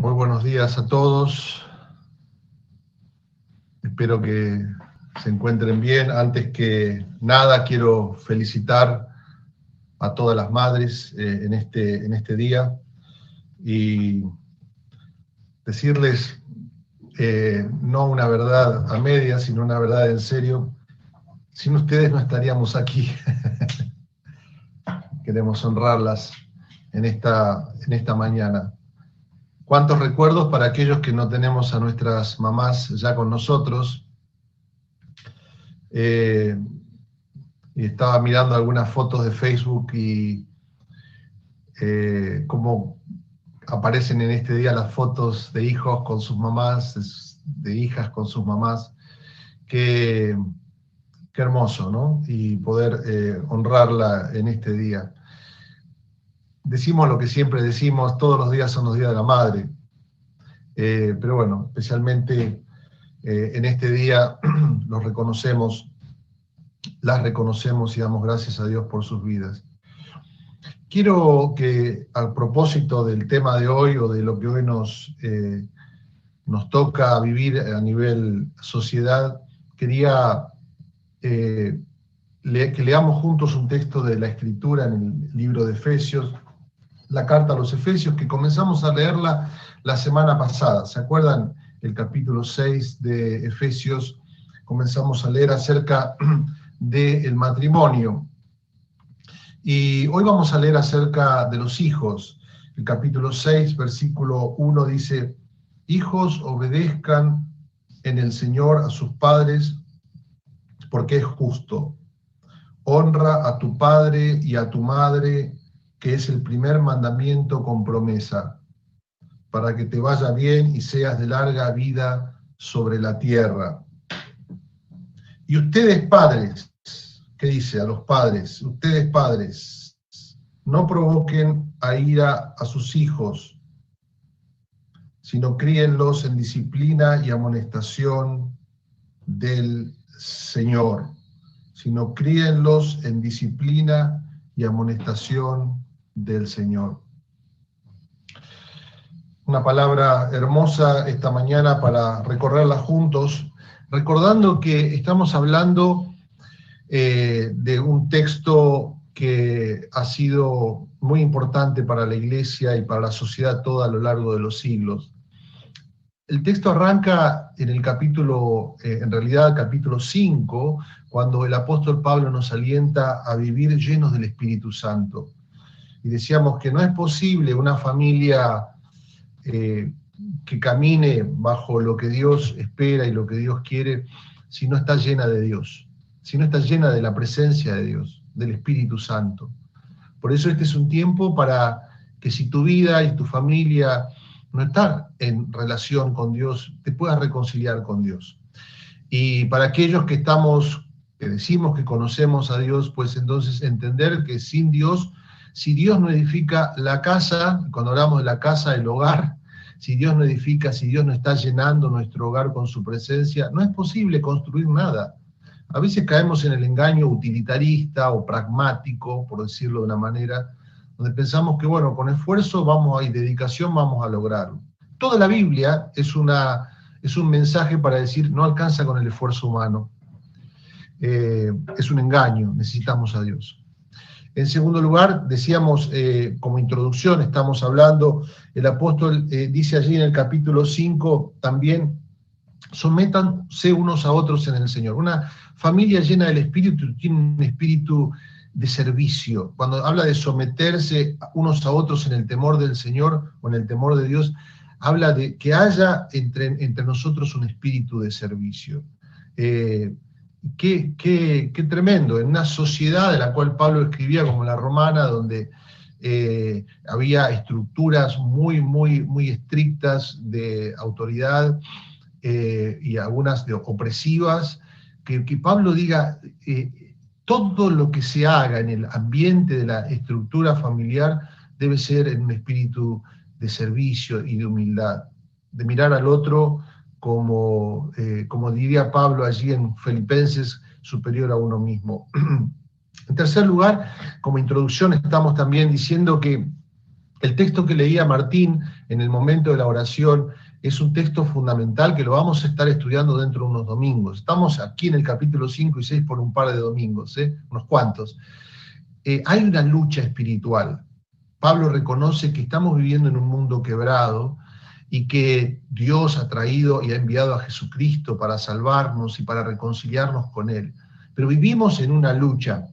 Muy buenos días a todos. Espero que se encuentren bien. Antes que nada, quiero felicitar a todas las madres en este día y decirles no una verdad a medias, sino una verdad en serio. Sin ustedes no estaríamos aquí. Queremos honrarlas en esta mañana. ¿Cuántos recuerdos para aquellos que no tenemos a nuestras mamás ya con nosotros? Y estaba mirando algunas fotos de Facebook y cómo aparecen en este día las fotos de hijos con sus mamás, de hijas con sus mamás. Qué hermoso, ¿no? Y poder honrarla en este día. Decimos lo que siempre decimos, todos los días son los días de la madre. Pero bueno, especialmente en este día los reconocemos, las reconocemos y damos gracias a Dios por sus vidas. Quiero que, a propósito del tema de hoy o de lo que hoy nos toca vivir a nivel sociedad, quería que leamos juntos un texto de la Escritura en el libro de Efesios, la carta a los Efesios, que comenzamos a leerla la semana pasada. ¿Se acuerdan? El capítulo 6 de Efesios, comenzamos a leer acerca del matrimonio. Y hoy vamos a leer acerca de los hijos. El capítulo 6, versículo 1 dice: Hijos, obedezcan en el Señor a sus padres, porque es justo. Honra a tu padre y a tu madre, que es el primer mandamiento con promesa, para que te vaya bien y seas de larga vida sobre la tierra. Y ustedes, padres, ¿qué dice a los padres? Ustedes, padres, no provoquen a ira a sus hijos, sino críenlos en disciplina y amonestación del Señor. Sino críenlos en disciplina y amonestación del Señor. Una palabra hermosa esta mañana para recorrerla juntos, recordando que estamos hablando de un texto que ha sido muy importante para la Iglesia y para la sociedad toda a lo largo de los siglos. El texto arranca en el capítulo 5, cuando el apóstol Pablo nos alienta a vivir llenos del Espíritu Santo. Y decíamos que no es posible una familia que camine bajo lo que Dios espera y lo que Dios quiere si no está llena de Dios, si no está llena de la presencia de Dios, del Espíritu Santo. Por eso este es un tiempo para que si tu vida y tu familia no están en relación con Dios, te puedas reconciliar con Dios. Y para aquellos que decimos que conocemos a Dios, pues entonces entender que sin Dios, si Dios no edifica la casa, cuando hablamos de la casa, el hogar, si Dios no edifica, si Dios no está llenando nuestro hogar con su presencia, no es posible construir nada. A veces caemos en el engaño utilitarista o pragmático, por decirlo de una manera, donde pensamos que, bueno, con esfuerzo y dedicación vamos a lograrlo. Toda la Biblia es un mensaje para decir, no alcanza con el esfuerzo humano. Es un engaño, necesitamos a Dios. En segundo lugar, decíamos, como introducción, estamos hablando, el apóstol dice allí en el capítulo 5 también, sométanse unos a otros en el Señor. Una familia llena del Espíritu tiene un espíritu de servicio. Cuando habla de someterse unos a otros en el temor del Señor o en el temor de Dios, habla de que haya entre nosotros un espíritu de servicio. Qué tremendo, en una sociedad de la cual Pablo escribía como la romana, donde había estructuras muy estrictas de autoridad y algunas opresivas, que Pablo diga, todo lo que se haga en el ambiente de la estructura familiar debe ser en un espíritu de servicio y de humildad, de mirar al otro como diría Pablo allí en Filipenses, superior a uno mismo. En tercer lugar, como introducción, estamos también diciendo que el texto que leía Martín en el momento de la oración, es un texto fundamental que lo vamos a estar estudiando dentro de unos domingos. Estamos aquí en el capítulo 5 y 6 por un par de domingos, unos cuantos. Hay una lucha espiritual. Pablo reconoce que estamos viviendo en un mundo quebrado y que Dios ha traído y ha enviado a Jesucristo para salvarnos y para reconciliarnos con Él. Pero vivimos en una lucha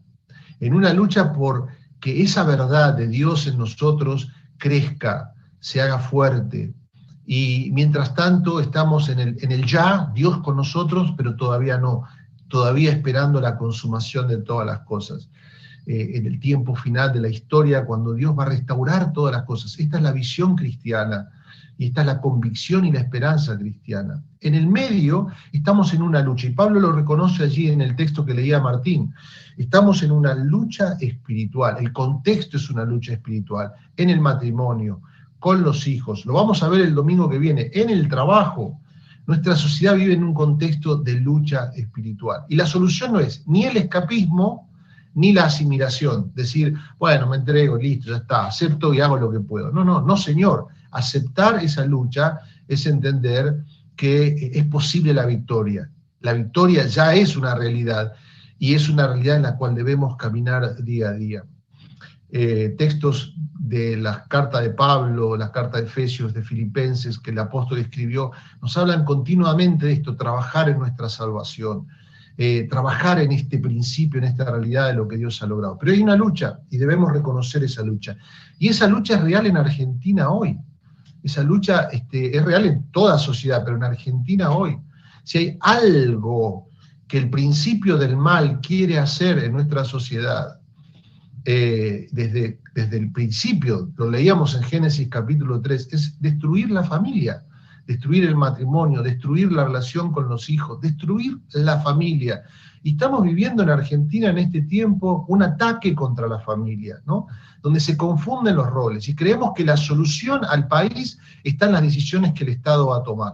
por que esa verdad de Dios en nosotros crezca, se haga fuerte. Y mientras tanto estamos en el ya, Dios con nosotros, pero todavía no, todavía esperando la consumación de todas las cosas. En el tiempo final de la historia, cuando Dios va a restaurar todas las cosas. Esta es la visión cristiana, y esta es la convicción y la esperanza cristiana. En el medio estamos en una lucha, y Pablo lo reconoce allí en el texto que leía Martín. Estamos en una lucha espiritual, el contexto es una lucha espiritual, en el matrimonio, con los hijos. Lo vamos a ver el domingo que viene, en el trabajo. Nuestra sociedad vive en un contexto de lucha espiritual. Y la solución no es ni el escapismo, ni la asimilación. Decir, bueno, me entrego, listo, ya está, acepto y hago lo que puedo. No, señor. Aceptar esa lucha es entender que es posible la victoria. La victoria ya es una realidad, y es una realidad en la cual debemos caminar día a día. Textos de las cartas de Pablo, las cartas de Efesios, de Filipenses, que el apóstol escribió, nos hablan continuamente de esto, trabajar en nuestra salvación, trabajar en este principio, en esta realidad de lo que Dios ha logrado. Pero hay una lucha, y debemos reconocer esa lucha. Y esa lucha es real en Argentina hoy. Esa lucha es real en toda sociedad, pero en Argentina hoy. Si hay algo que el principio del mal quiere hacer en nuestra sociedad, desde el principio, lo leíamos en Génesis capítulo 3, es destruir la familia, destruir el matrimonio, destruir la relación con los hijos, destruir la familia. Y estamos viviendo en Argentina en este tiempo un ataque contra la familia, ¿no? Donde se confunden los roles y creemos que la solución al país está en las decisiones que el Estado va a tomar.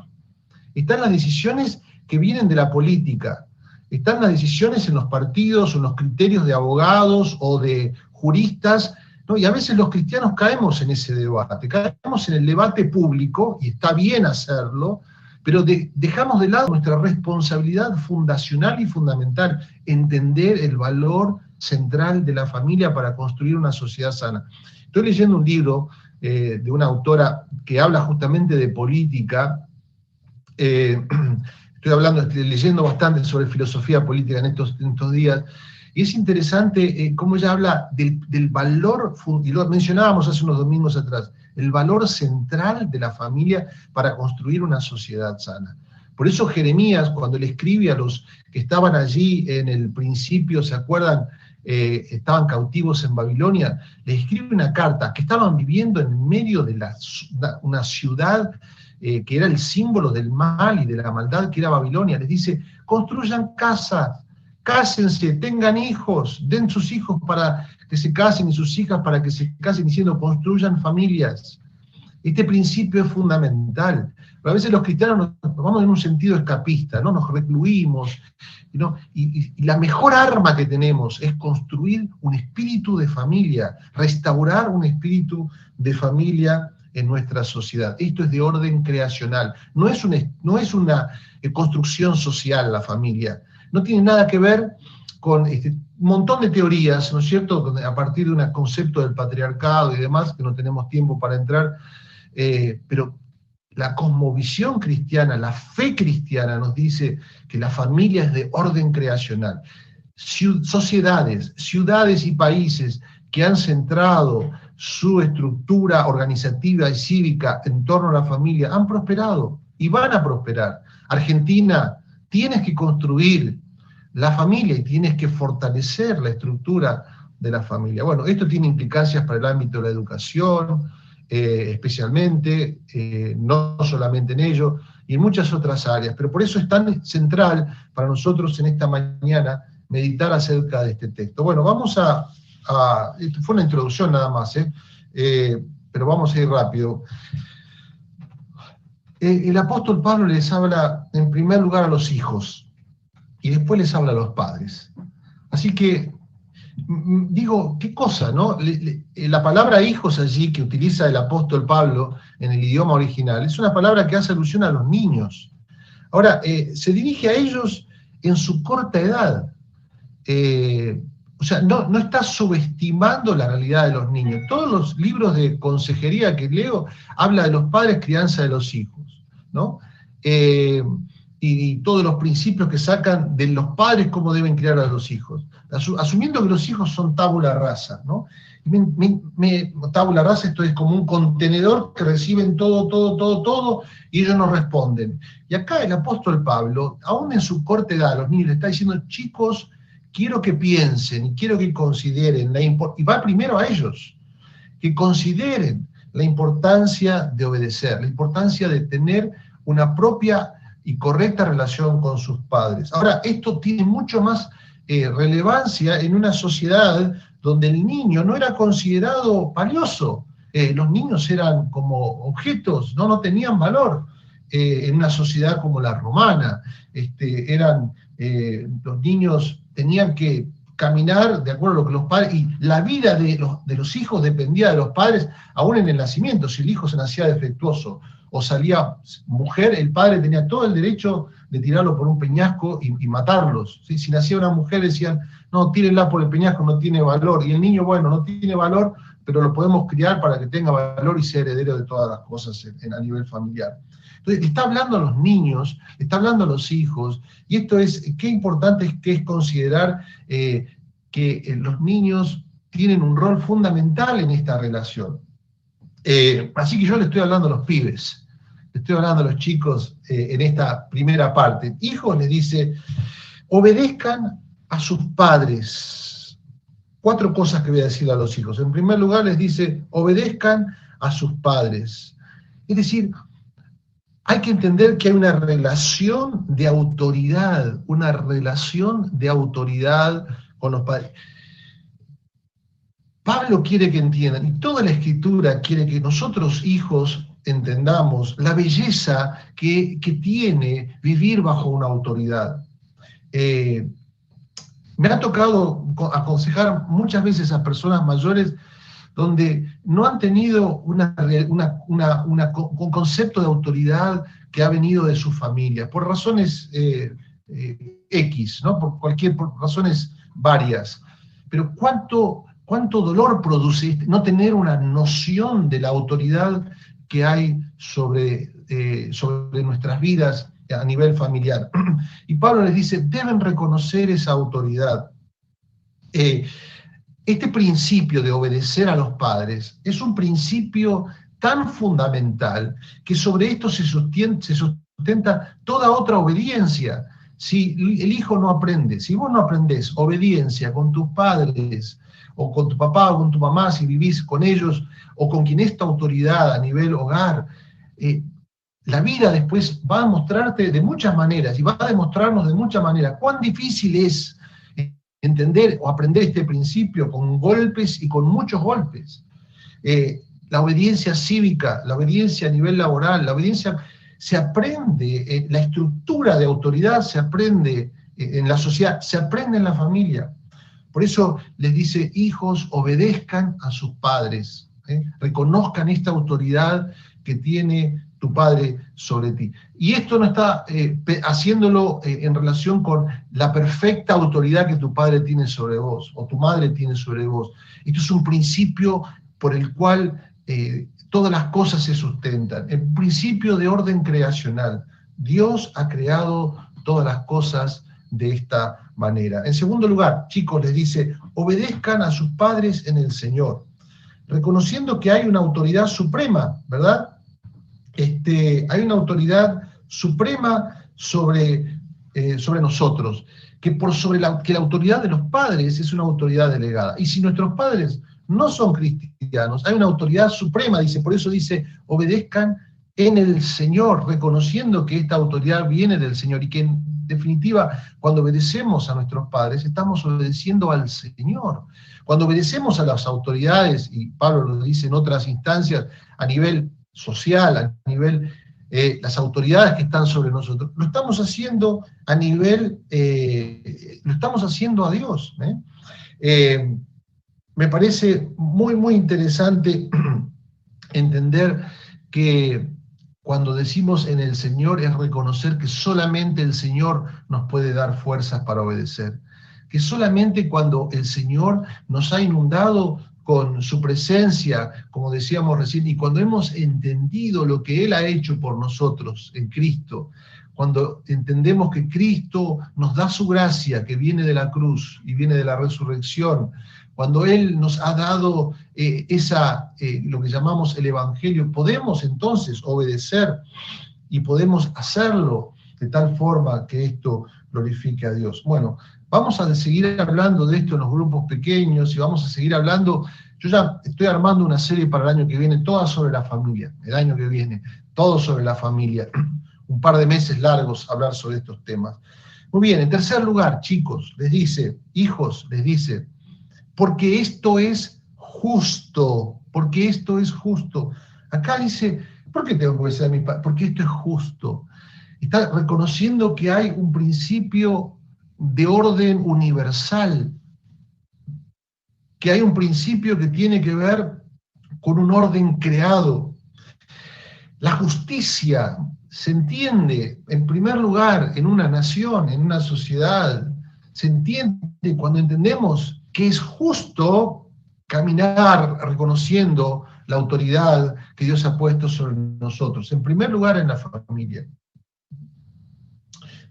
Están las decisiones que vienen de la política, están las decisiones en los partidos o en los criterios de abogados o de juristas, ¿no? Y a veces los cristianos caemos en ese debate, caemos en el debate público, y está bien hacerlo, pero dejamos de lado nuestra responsabilidad fundacional y fundamental, entender el valor central de la familia para construir una sociedad sana. Estoy leyendo un libro de una autora que habla justamente de política. Estoy leyendo bastante sobre filosofía política en estos días, y es interesante cómo ella habla del valor, y lo mencionábamos hace unos domingos atrás, el valor central de la familia para construir una sociedad sana. Por eso Jeremías, cuando le escribe a los que estaban allí en el principio, ¿se acuerdan? Estaban cautivos en Babilonia, le escribe una carta, que estaban viviendo en medio de una ciudad que era el símbolo del mal y de la maldad que era Babilonia. Les dice, construyan casas, cásense, tengan hijos, den sus hijos para que se casen y sus hijas para que se casen, diciendo, construyan familias. Este principio es fundamental. Pero a veces los cristianos nos vamos en un sentido escapista, ¿no? Nos recluimos, ¿no? Y la mejor arma que tenemos es construir un espíritu de familia, restaurar un espíritu de familia en nuestra sociedad. Esto es de orden creacional, no es una construcción social la familia, no tiene nada que ver con un montón de teorías, ¿no es cierto?, a partir de un concepto del patriarcado y demás, que no tenemos tiempo para entrar, pero la cosmovisión cristiana, la fe cristiana nos dice que la familia es de orden creacional. Sociedades, ciudades y países que han centrado su estructura organizativa y cívica en torno a la familia han prosperado y van a prosperar. Argentina, tienes que construir la familia y tienes que fortalecer la estructura de la familia. Bueno, esto tiene implicancias para el ámbito de la educación, especialmente, no solamente en ello, y en muchas otras áreas, pero por eso es tan central para nosotros en esta mañana meditar acerca de este texto. Bueno, vamos esto fue una introducción nada más, pero vamos a ir rápido. El apóstol Pablo les habla en primer lugar a los hijos, y después les habla a los padres. Así que Digo, qué cosa, ¿no? La palabra hijos allí que utiliza el apóstol Pablo en el idioma original es una palabra que hace alusión a los niños. Ahora, se dirige a ellos en su corta edad. O sea, no está subestimando la realidad de los niños. Todos los libros de consejería que leo habla de los padres, crianza de los hijos, ¿no? Y todos los principios que sacan de los padres, cómo deben criar a los hijos, asumiendo que los hijos son tabula rasa, ¿no? Tabula rasa, esto es como un contenedor que reciben todo, y ellos no responden. Y acá el apóstol Pablo, aún en su corta edad, a los niños le está diciendo, chicos, quiero que piensen y quiero que consideren, y va primero a ellos, que consideren la importancia de obedecer, la importancia de tener una propia y correcta relación con sus padres. Ahora, esto tiene mucho más relevancia en una sociedad donde el niño no era considerado valioso. Los niños eran como objetos, no tenían valor. En una sociedad como la romana, los niños tenían que caminar de acuerdo a lo que los padres, y la vida de los hijos dependía de los padres, aún en el nacimiento. Si el hijo se nacía defectuoso o salía mujer, el padre tenía todo el derecho de tirarlo por un peñasco y matarlos. ¿Sí? Si nacía una mujer decían, no, tírenla por el peñasco, no tiene valor. Y el niño, bueno, no tiene valor, pero lo podemos criar para que tenga valor y sea heredero de todas las cosas a nivel familiar. Entonces, le está hablando a los niños, le está hablando a los hijos, y esto es, qué importante es que es considerar que los niños tienen un rol fundamental en esta relación. Así que yo le estoy hablando a los pibes, le estoy hablando a los chicos en esta primera parte. Hijos, les dice, obedezcan a sus padres. 4 cosas que voy a decir a los hijos. En primer lugar, les dice, obedezcan a sus padres. Es decir, hay que entender que hay una relación de autoridad con los padres. Pablo quiere que entiendan, y toda la Escritura quiere que nosotros, hijos, entendamos la belleza que tiene vivir bajo una autoridad. Me ha tocado aconsejar muchas veces a personas mayores donde no han tenido un concepto de autoridad que ha venido de su familia, por razones X, ¿no? Por razones varias. Pero cuánto dolor produce no tener una noción de la autoridad que hay sobre nuestras vidas a nivel familiar. Y Pablo les dice, deben reconocer esa autoridad. Este principio de obedecer a los padres es un principio tan fundamental que sobre esto se sustenta toda otra obediencia. Si el hijo no aprende, si vos no aprendés obediencia con tus padres, o con tu papá o con tu mamá, si vivís con ellos, o con quien es tu autoridad a nivel hogar, la vida después va a mostrarte de muchas maneras, y va a demostrarnos de muchas maneras cuán difícil es entender o aprender este principio con golpes y con muchos golpes. La obediencia cívica, la obediencia a nivel laboral, la obediencia se aprende, la estructura de autoridad se aprende en la sociedad, se aprende en la familia. Por eso les dice, hijos, obedezcan a sus padres, reconozcan esta autoridad que tiene tu padre sobre ti. Y esto no está haciéndolo en relación con la perfecta autoridad que tu padre tiene sobre vos, o tu madre tiene sobre vos. Esto es un principio por el cual todas las cosas se sustentan. El principio de orden creacional. Dios ha creado todas las cosas de esta manera. En segundo lugar, chicos, les dice, obedezcan a sus padres en el Señor, reconociendo que hay una autoridad suprema, ¿verdad? Hay una autoridad suprema sobre nosotros, que la autoridad de los padres es una autoridad delegada. Y si nuestros padres no son cristianos, hay una autoridad suprema, dice, por eso dice, obedezcan en el Señor, reconociendo que esta autoridad viene del Señor, y que en definitiva, cuando obedecemos a nuestros padres, estamos obedeciendo al Señor. Cuando obedecemos a las autoridades, y Pablo lo dice en otras instancias, a nivel social, a nivel las autoridades que están sobre nosotros, lo estamos haciendo a nivel, lo estamos haciendo a Dios. Me parece muy, muy interesante entender que cuando decimos en el Señor es reconocer que solamente el Señor nos puede dar fuerzas para obedecer, que solamente cuando el Señor nos ha inundado con su presencia, como decíamos recién, y cuando hemos entendido lo que Él ha hecho por nosotros en Cristo, cuando entendemos que Cristo nos da su gracia que viene de la cruz y viene de la resurrección, cuando Él nos ha dado lo que llamamos el Evangelio, podemos entonces obedecer y podemos hacerlo de tal forma que esto glorifique a Dios. Bueno, vamos a seguir hablando de esto en los grupos pequeños y vamos a seguir hablando. Yo ya estoy armando una serie para el año que viene, toda sobre la familia, el año que viene, todo sobre la familia. Un par de meses largos hablar sobre estos temas. Muy bien, en tercer lugar, chicos, les dice, hijos, les dice, porque esto es justo, porque esto es justo. Acá dice, ¿por qué tengo que obedecer a mi padre? Porque esto es justo. Está reconociendo que hay un principio de orden universal, que hay un principio que tiene que ver con un orden creado. La justicia se entiende, en primer lugar, en una nación, en una sociedad, se entiende cuando entendemos que es justo caminar reconociendo la autoridad que Dios ha puesto sobre nosotros. En primer lugar, en la familia.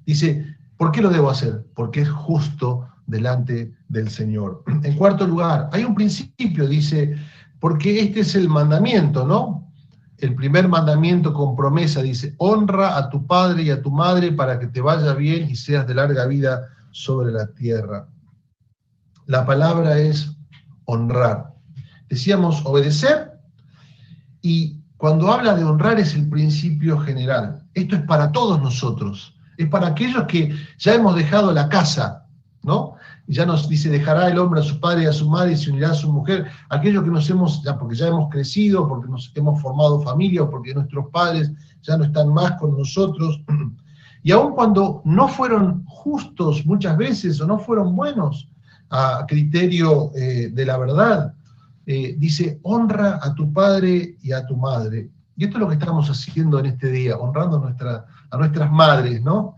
Dice, ¿por qué lo debo hacer? Porque es justo delante del Señor. En cuarto lugar, hay un principio, dice, porque este es el mandamiento, ¿no? El primer mandamiento con promesa, dice, honra a tu padre y a tu madre para que te vaya bien y seas de larga vida sobre la tierra. La palabra es honrar. Decíamos obedecer, y cuando habla de honrar es el principio general. Esto es para todos nosotros. Es para aquellos que ya hemos dejado la casa, ¿no? Y ya nos dice, dejará el hombre a su padre y a su madre y se unirá a su mujer. Aquellos que nos hemos, ya porque ya hemos crecido, porque nos hemos formado familia, o porque nuestros padres ya no están más con nosotros. Y aun cuando no fueron justos muchas veces o no fueron buenos a criterio de la verdad, dice, honra a tu padre y a tu madre. Y esto es lo que estamos haciendo en este día, honrando a nuestras madres, ¿no?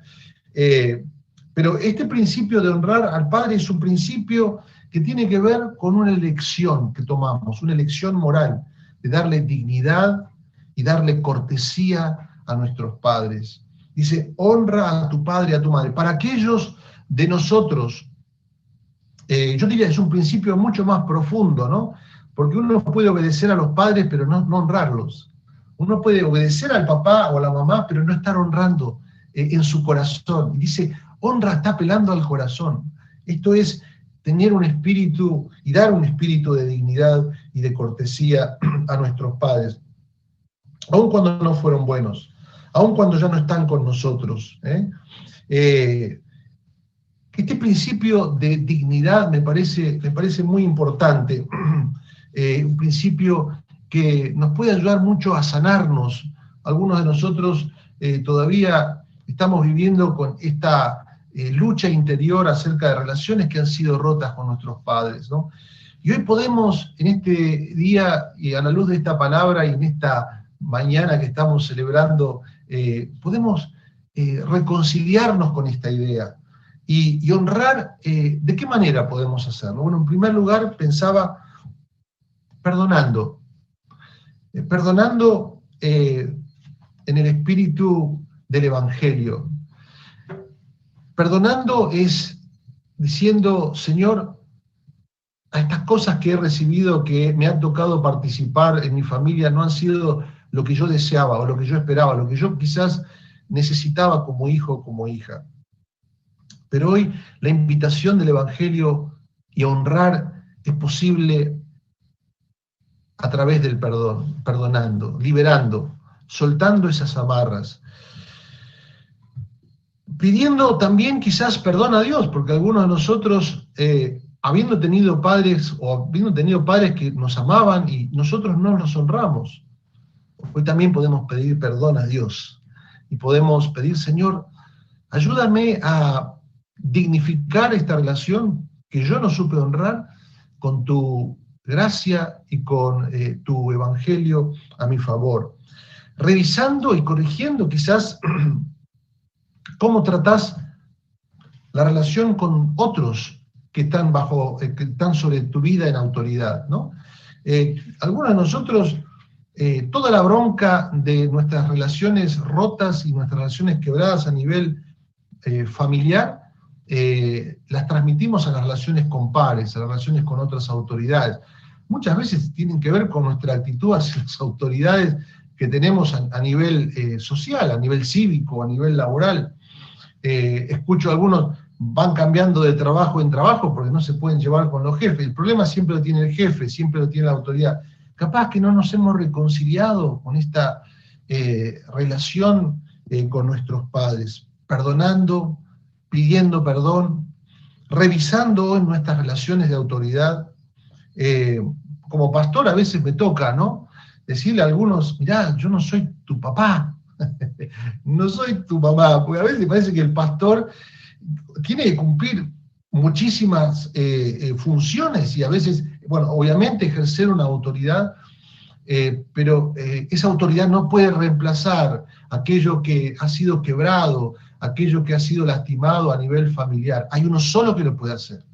Pero este principio de honrar al padre es un principio que tiene que ver con una elección que tomamos, una elección moral, de darle dignidad y darle cortesía a nuestros padres. Dice, honra a tu padre y a tu madre. Para aquellos de nosotros, yo diría que es un principio mucho más profundo, ¿no? Porque uno puede obedecer a los padres, pero no honrarlos. Uno puede obedecer al papá o a la mamá, pero no estar honrando en su corazón. Y dice, honra está apelando al corazón. Esto es tener un espíritu y dar un espíritu de dignidad y de cortesía a nuestros padres, aun cuando no fueron buenos, aun cuando ya no están con nosotros. Este principio de dignidad me parece muy importante, un principio que nos puede ayudar mucho a sanarnos. Algunos de nosotros todavía estamos viviendo con esta lucha interior acerca de relaciones que han sido rotas con nuestros padres, ¿no? Y hoy podemos, en este día, y a la luz de esta palabra y en esta mañana que estamos celebrando, podemos reconciliarnos con esta idea y honrar. ¿De qué manera podemos hacerlo? Bueno, en primer lugar pensaba perdonando. Perdonando en el espíritu del Evangelio. Perdonando es diciendo, Señor, a estas cosas que he recibido, que me han tocado participar en mi familia, no han sido lo que yo deseaba o lo que yo esperaba, lo que yo quizás necesitaba como hijo o como hija. Pero hoy la invitación del Evangelio y honrar es posible a través del perdón, perdonando, liberando, soltando esas amarras. Pidiendo también quizás perdón a Dios, porque algunos de nosotros, habiendo tenido padres que nos amaban y nosotros no los honramos, hoy también podemos pedir perdón a Dios y podemos pedir, Señor, ayúdame a dignificar esta relación que yo no supe honrar con tu gracia y con tu evangelio a mi favor. Revisando y corrigiendo quizás cómo tratás la relación con otros que están que están sobre tu vida en autoridad, ¿no? Algunos de nosotros, toda la bronca de nuestras relaciones rotas y nuestras relaciones quebradas a nivel familiar, las transmitimos a las relaciones con pares, a las relaciones con otras autoridades. Muchas veces tienen que ver con nuestra actitud hacia las autoridades que tenemos a nivel social, a nivel cívico, a nivel laboral. Escucho a algunos van cambiando de trabajo en trabajo porque no se pueden llevar con los jefes. El problema siempre lo tiene el jefe, siempre lo tiene la autoridad. Capaz que no nos hemos reconciliado con esta relación con nuestros padres, perdonando, pidiendo perdón, revisando en nuestras relaciones de autoridad. Como pastor a veces me toca, ¿no? Decirle a algunos, mirá, yo no soy tu papá, no soy tu papá, porque a veces parece que el pastor tiene que cumplir muchísimas funciones y a veces, bueno, obviamente ejercer una autoridad, pero esa autoridad no puede reemplazar aquello que ha sido quebrado, aquello que ha sido lastimado a nivel familiar. Hay uno solo que lo puede hacer,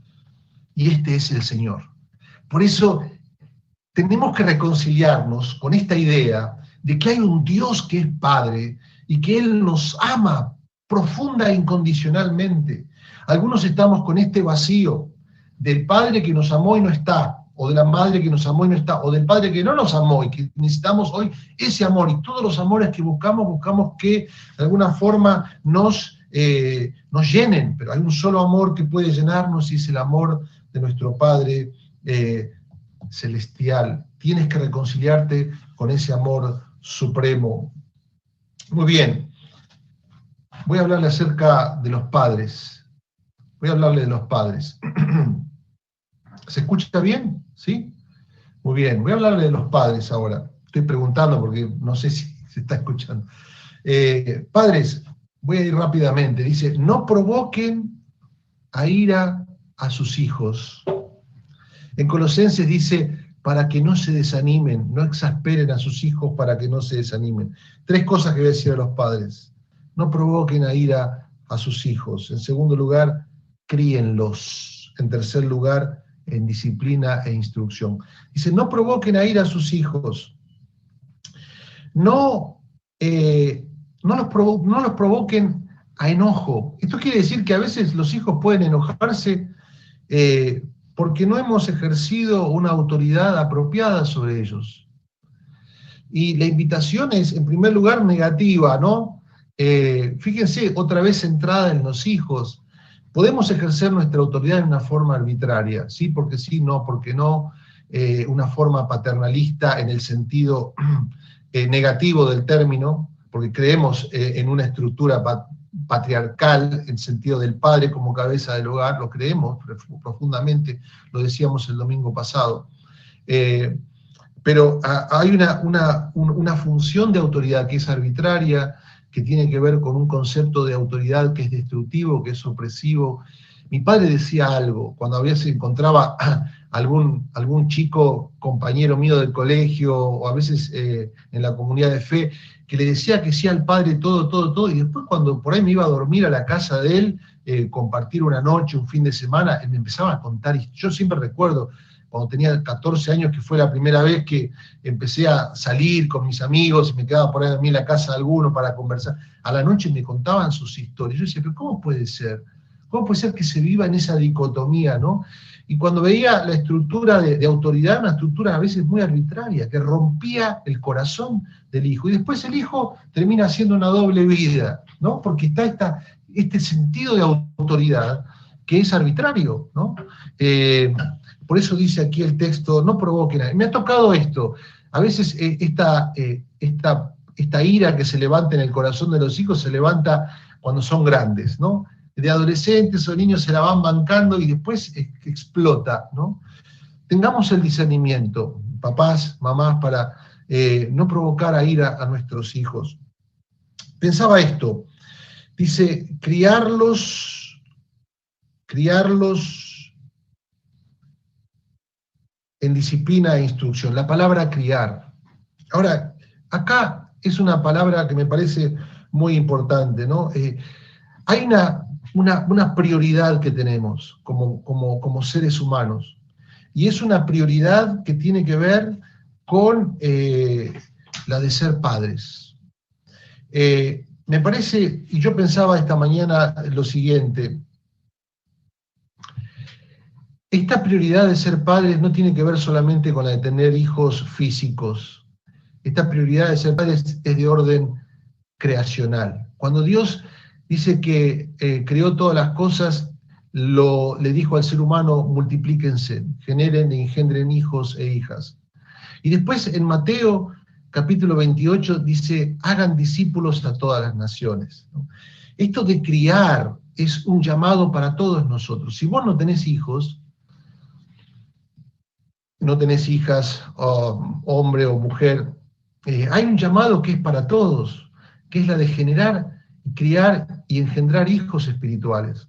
y este es el Señor. Por eso tenemos que reconciliarnos con esta idea de que hay un Dios que es Padre y que Él nos ama profunda e incondicionalmente. Algunos estamos con este vacío del Padre que nos amó y no está, o de la Madre que nos amó y no está, o del Padre que no nos amó y que necesitamos hoy ese amor. Y todos los amores que buscamos que de alguna forma nos llenen, pero hay un solo amor que puede llenarnos y es el amor de nuestro Padre celestial. Tienes que reconciliarte con ese amor supremo. Muy bien. Voy a hablarle acerca de los padres. Voy a hablarle de los padres. ¿Se escucha bien? ¿Sí? Muy bien. Voy a hablarle de los padres ahora. Estoy preguntando porque no sé si se está escuchando. Padres, voy a ir rápidamente. Dice, no provoquen a ira a sus hijos. En Colosenses dice, para que no se desanimen, no exasperen a sus hijos para que no se desanimen. 3 cosas que voy a decir a los padres. No provoquen a ira a sus hijos. En segundo lugar, críenlos. En tercer lugar, en disciplina e instrucción. Dice, no provoquen a ira a sus hijos. No los provoquen a enojo. Esto quiere decir que a veces los hijos pueden enojarse porque no hemos ejercido una autoridad apropiada sobre ellos. Y la invitación es, en primer lugar, negativa, ¿no? Fíjense, otra vez centrada en los hijos. Podemos ejercer nuestra autoridad de una forma arbitraria, sí, porque sí, no, porque no, una forma paternalista en el sentido negativo del término, porque creemos en una estructura patriarcal, en el sentido del padre como cabeza del hogar, lo creemos profundamente, lo decíamos el domingo pasado. Pero hay una función de autoridad que es arbitraria, que tiene que ver con un concepto de autoridad que es destructivo, que es opresivo. Mi padre decía algo, cuando a veces encontraba algún chico, compañero mío del colegio, o a veces en la comunidad de fe, que le decía que sí al padre todo, y después cuando por ahí me iba a dormir a la casa de él, compartir una noche, un fin de semana, él me empezaba a contar, y yo siempre recuerdo, cuando tenía 14 años, que fue la primera vez que empecé a salir con mis amigos, y me quedaba por ahí a mí en la casa de alguno para conversar, a la noche me contaban sus historias. Yo decía, pero ¿cómo puede ser? ¿Cómo puede ser que se viva en esa dicotomía, no? Y cuando veía la estructura de autoridad, una estructura a veces muy arbitraria, que rompía el corazón del hijo, y después el hijo termina haciendo una doble vida, ¿no? Porque está este sentido de autoridad que es arbitrario, ¿no? Por eso dice aquí el texto, no provoquen. Me ha tocado esto. A veces esta ira que se levanta en el corazón de los hijos se levanta cuando son grandes, ¿no? De adolescentes o niños se la van bancando y después explota, ¿no? Tengamos el discernimiento, papás, mamás, para no provocar a ira a nuestros hijos. Pensaba esto, dice, criarlos en disciplina e instrucción. La palabra criar. Ahora, acá es una palabra que me parece muy importante, ¿no? Hay una prioridad que tenemos como seres humanos, y es una prioridad que tiene que ver con la de ser padres. Me parece, y yo pensaba esta mañana lo siguiente: esta prioridad de ser padres no tiene que ver solamente con la de tener hijos físicos. Esta prioridad de ser padres es de orden creacional. Cuando Dios dice que creó todas las cosas, le dijo al ser humano: multiplíquense, generen e engendren hijos e hijas. Y después en Mateo capítulo 28 dice: hagan discípulos a todas las naciones, ¿no? Esto de criar es un llamado para todos nosotros. Si vos no tenés hijos, no tenés hijas, hombre o mujer, hay un llamado que es para todos, que es la de generar, criar y engendrar hijos espirituales.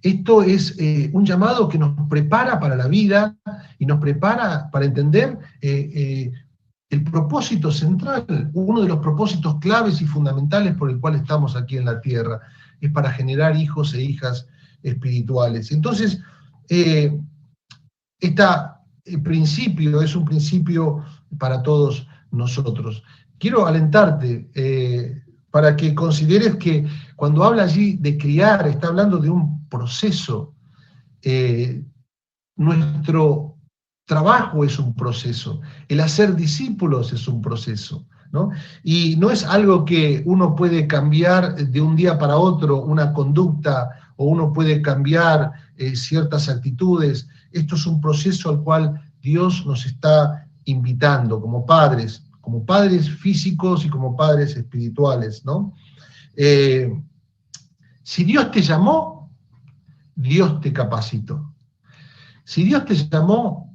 Esto es un llamado que nos prepara para la vida y nos prepara para entender el propósito central, uno de los propósitos claves y fundamentales por el cual estamos aquí en la tierra, es para generar hijos e hijas espirituales. Entonces, el principio es un principio para todos nosotros. Quiero alentarte para que consideres que cuando habla allí de criar, está hablando de un proceso. Nuestro trabajo es un proceso, el hacer discípulos es un proceso, ¿no? Y no es algo que uno puede cambiar de un día para otro, una conducta, o uno puede cambiar ciertas actitudes. Esto es un proceso al cual Dios nos está invitando como padres físicos y como padres espirituales, ¿no? Si Dios te llamó, Dios te capacitó. Si Dios te llamó,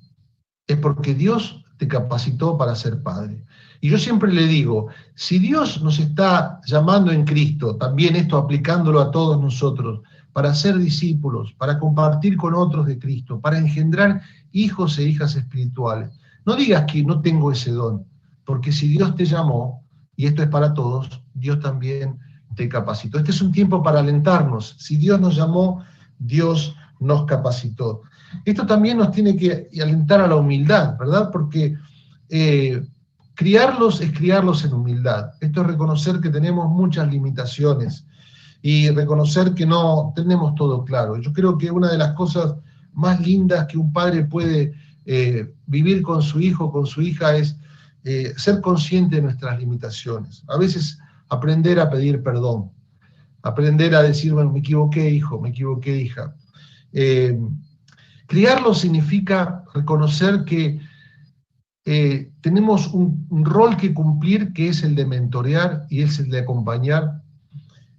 es porque Dios te capacitó para ser padre. Y yo siempre le digo, si Dios nos está llamando en Cristo, también esto aplicándolo a todos nosotros, para ser discípulos, para compartir con otros de Cristo, para engendrar hijos e hijas espirituales, no digas que no tengo ese don, porque si Dios te llamó, y esto es para todos, Dios también te capacitó. Este es un tiempo para alentarnos. Si Dios nos llamó, Dios nos capacitó. Esto también nos tiene que alentar a la humildad, ¿verdad? Porque criarlos es criarlos en humildad. Esto es reconocer que tenemos muchas limitaciones y reconocer que no tenemos todo claro. Yo creo que una de las cosas más lindas que un padre puede vivir con su hijo, con su hija, es ser consciente de nuestras limitaciones. A veces aprender a pedir perdón, aprender a decir, bueno, me equivoqué, hijo, me equivoqué, hija. Criarlo significa reconocer que tenemos un rol que cumplir, que es el de mentorear y es el de acompañar,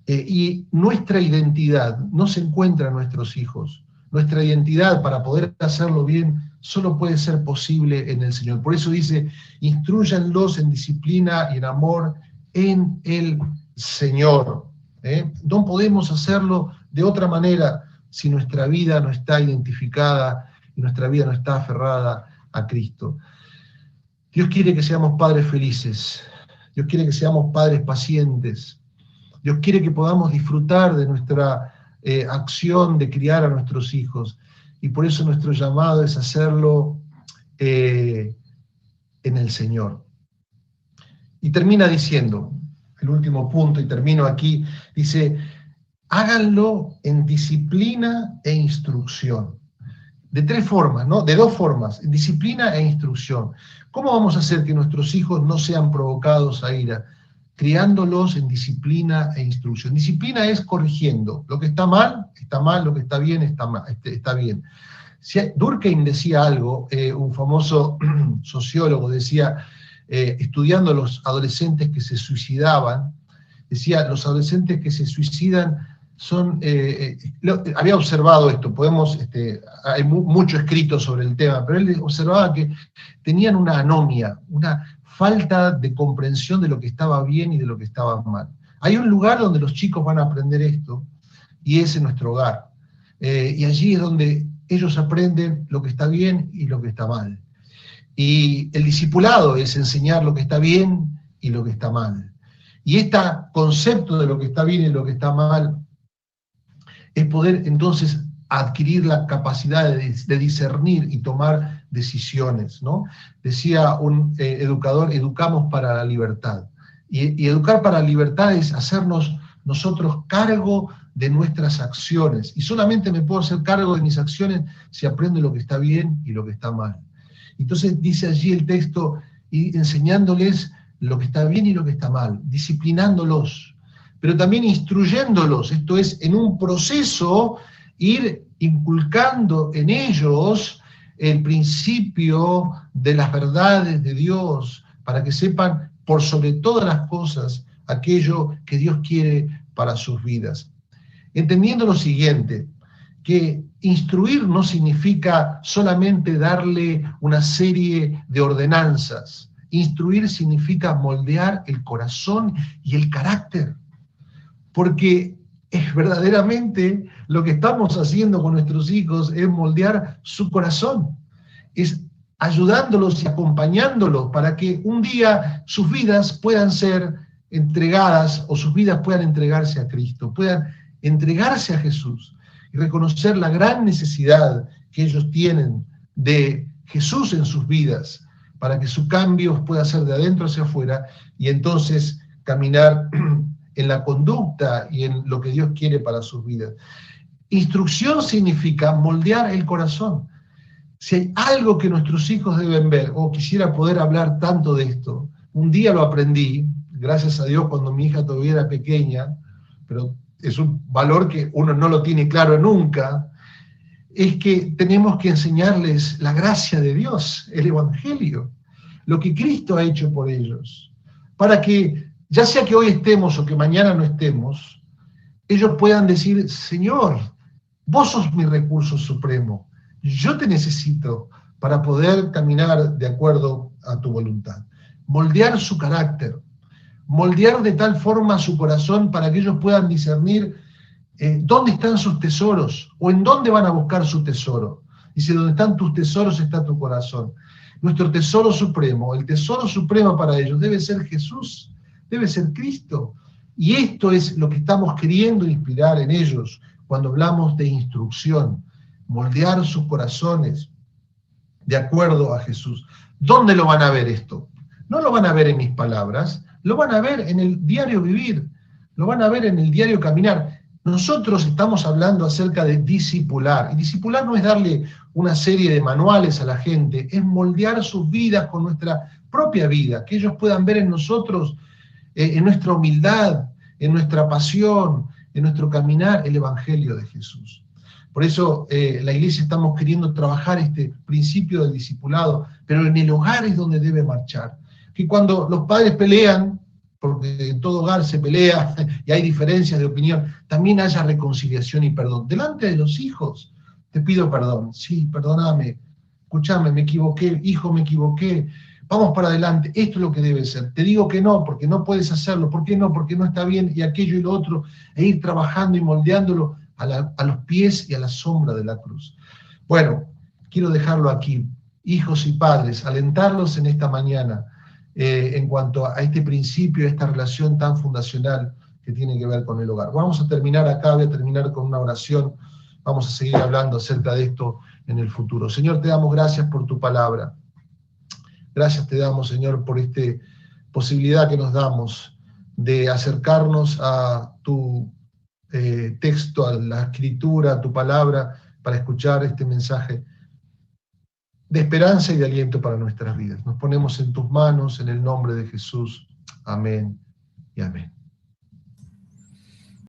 y nuestra identidad no se encuentra en nuestros hijos. Nuestra identidad, para poder hacerlo bien, solo puede ser posible en el Señor. Por eso dice: instrúyanlos en disciplina y en amor en el Señor. No podemos hacerlo de otra manera si nuestra vida no está identificada y nuestra vida no está aferrada a Cristo. Dios quiere que seamos padres felices. Dios quiere que seamos padres pacientes. Dios quiere que podamos disfrutar de nuestra acción de criar a nuestros hijos. Y por eso nuestro llamado es hacerlo en el Señor. Y termina diciendo, el último punto, y termino aquí, dice: háganlo en disciplina e instrucción. De tres formas, ¿no? De dos formas: disciplina e instrucción. ¿Cómo vamos a hacer que nuestros hijos no sean provocados a ira? Criándolos en disciplina e instrucción. Disciplina es corrigiendo. Lo que está mal, lo que está bien, está bien. Durkheim decía algo, un famoso sociólogo decía, estudiando a los adolescentes que se suicidaban, decía: los adolescentes que se suicidan son, había observado esto, hay mucho escrito sobre el tema, pero él observaba que tenían una anomia, una falta de comprensión de lo que estaba bien y de lo que estaba mal. Hay un lugar donde los chicos van a aprender esto, y es en nuestro hogar. Y allí es donde ellos aprenden lo que está bien y lo que está mal. Y el discipulado es enseñar lo que está bien y lo que está mal. Y este concepto de lo que está bien y lo que está mal es poder entonces adquirir la capacidad de discernir y tomar decisiones, ¿no? Decía un educador, educamos para la libertad. Y educar para la libertad es hacernos nosotros cargo de nuestras acciones. Y solamente me puedo hacer cargo de mis acciones si aprendo lo que está bien y lo que está mal. Entonces dice allí el texto, y enseñándoles lo que está bien y lo que está mal, disciplinándolos, pero también instruyéndolos, esto es, en un proceso, ir inculcando en ellos el principio de las verdades de Dios, para que sepan por sobre todas las cosas aquello que Dios quiere para sus vidas. Entendiendo lo siguiente, que instruir no significa solamente darle una serie de ordenanzas. Instruir significa moldear el corazón y el carácter, porque es verdaderamente lo que estamos haciendo con nuestros hijos, es moldear su corazón, es ayudándolos y acompañándolos para que un día sus vidas puedan ser entregadas, o sus vidas puedan entregarse a Cristo, puedan entregarse a Jesús y reconocer la gran necesidad que ellos tienen de Jesús en sus vidas, para que su cambio pueda ser de adentro hacia afuera y entonces caminar en la conducta y en lo que Dios quiere para sus vidas. Instrucción significa moldear el corazón. Si hay algo que nuestros hijos deben ver, o quisiera poder hablar tanto de esto, un día lo aprendí, gracias a Dios, cuando mi hija todavía era pequeña, pero es un valor que uno no lo tiene claro nunca, es que tenemos que enseñarles la gracia de Dios, el Evangelio, lo que Cristo ha hecho por ellos, para que, ya sea que hoy estemos o que mañana no estemos, ellos puedan decir, Señor, vos sos mi recurso supremo, yo te necesito para poder caminar de acuerdo a tu voluntad. Moldear su carácter, moldear de tal forma su corazón para que ellos puedan discernir dónde están sus tesoros o en dónde van a buscar su tesoro. Dice, donde están tus tesoros está tu corazón. Nuestro tesoro supremo, el tesoro supremo para ellos debe ser Jesús, debe ser Cristo. Y esto es lo que estamos queriendo inspirar en ellos cuando hablamos de instrucción, moldear sus corazones de acuerdo a Jesús. ¿Dónde lo van a ver esto? No lo van a ver en mis palabras, lo van a ver en el diario vivir, lo van a ver en el diario caminar. Nosotros estamos hablando acerca de discipular, y discipular no es darle una serie de manuales a la gente, es moldear sus vidas con nuestra propia vida, que ellos puedan ver en nosotros, en nuestra humildad, en nuestra pasión, en nuestro caminar, el Evangelio de Jesús. Por eso la iglesia estamos queriendo trabajar este principio del discipulado, pero en el hogar es donde debe marchar. Que cuando los padres pelean, porque en todo hogar se pelea y hay diferencias de opinión, también haya reconciliación y perdón. Delante de los hijos, te pido perdón. Sí, perdóname, escúchame, me equivoqué, hijo, me equivoqué. Vamos para adelante, esto es lo que debe ser. Te digo que no, porque no puedes hacerlo. ¿Por qué no? Porque no está bien, y aquello y lo otro, e ir trabajando y moldeándolo a los pies y a la sombra de la cruz. Bueno, quiero dejarlo aquí. Hijos y padres, alentarlos en esta mañana en cuanto a este principio, a esta relación tan fundacional que tiene que ver con el hogar. Vamos a terminar acá, voy a terminar con una oración. Vamos a seguir hablando acerca de esto en el futuro. Señor, te damos gracias por tu palabra. Gracias te damos, Señor, por esta posibilidad que nos damos de acercarnos a tu texto, a la escritura, a tu palabra, para escuchar este mensaje de esperanza y de aliento para nuestras vidas. Nos ponemos en tus manos, en el nombre de Jesús. Amén y amén.